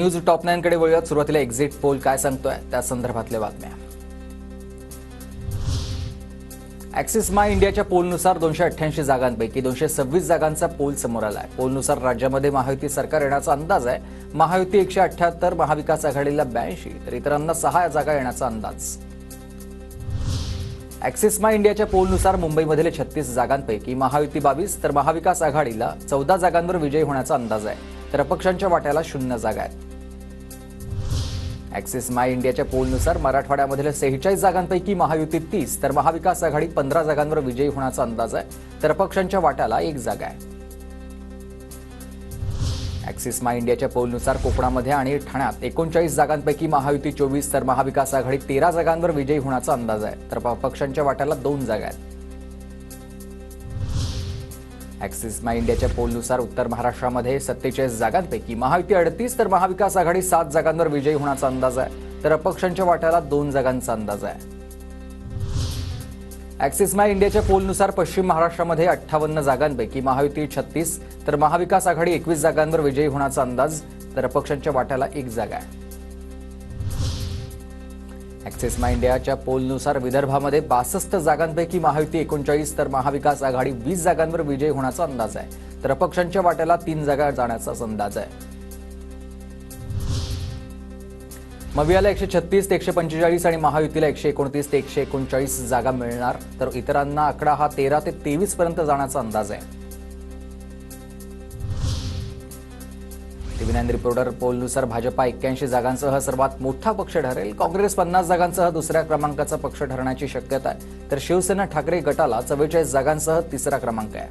News top 9 कडे वळूयात. सुरुवातीला एक्झिट पोल काय सांगतोय त्या संदर्भातल्या बातम्या. ॲक्सिस माय इंडियाच्या पोलनुसार 288 जागांपैकी 226 जागांचा पोल समोर आलाय. पोलनुसार राज्यामध्ये महायुती सरकार येण्याचा अंदाज आहे. महायुती 178, महाविकास आघाडीला 82 तर इतरांना 6 जागा येण्याचा अंदाज. ॲक्सिस माय इंडियाच्या पोलनुसार मुंबईमधील 36 जागांपैकी महायुती 22 तर महाविकास आघाडीला 14 जागांवर विजयी होण्याचा अंदाज आहे. तर अपक्षांच्या वाट्याला 0 जागा आहेत. ॲक्सिस माय इंडियाच्या पोलनुसार मराठवाड्यामधील 46 जागांपैकी महायुती 30 तर महाविकास आघाडी 15 जागांवर विजयी होण्याचा अंदाज आहे. तर अपक्षांच्या वाट्याला 1 जागा आहे. ॲक्सिस माय इंडियाच्या पोलनुसार कोकणामध्ये आणि ठाण्यात 39 जागांपैकी महायुती 24 तर महाविकास आघाडी 13 जागांवर विजयी होण्याचा अंदाज आहे. तर अपक्षांच्या वाट्याला 2 जागा आहेत. ॲक्सिस माय इंडियाच्या पोलनुसार उत्तर महाराष्ट्रामध्ये 47 जागांपैकी महायुती 38 तर महाविकास आघाडी 7 जागांवर विजयी होण्याचा अंदाज आहे. तर अपक्षांच्या वाट्याला 2 जागांचा अंदाज आहे. ॲक्सिस माय इंडियाच्या पोलनुसार पश्चिम महाराष्ट्रामध्ये 58 जागांपैकी महायुती 36 तर महाविकास आघाडी 21 जागांवर विजयी होण्याचा अंदाज. तर अपक्षांच्या वाट्याला 1 जागा आहे. ॲक्सिस माय इंडियाच्या पोलनुसार विदर्भामध्ये 62 जागांपैकी महायुती 39 तर महाविकास आघाडी 20 जागांवर विजयी होण्याचा अंदाज आहे. तर अपक्षांच्या वाट्याला 3 जागा जाण्याचा अंदाज आहे. मवियाला 136 ते 145 आणि महायुतीला 129 ते 139 जागा मिळणार. तर इतरांना आकडा हा 13 ते 23 पर्यंत जाण्याचा अंदाज आहे. टीव्ही 9 रिपोर्टर पोलनुसार भाजपा 81 जागांसह सर्वात मोठा पक्ष ठरेल. काँग्रेस 50 जागांसह दुसऱ्या क्रमांकाचा पक्ष ठरण्याची शक्यता आहे. तर शिवसेना ठाकरे गटाला 44 जागांसह तिसरा क्रमांक आहे.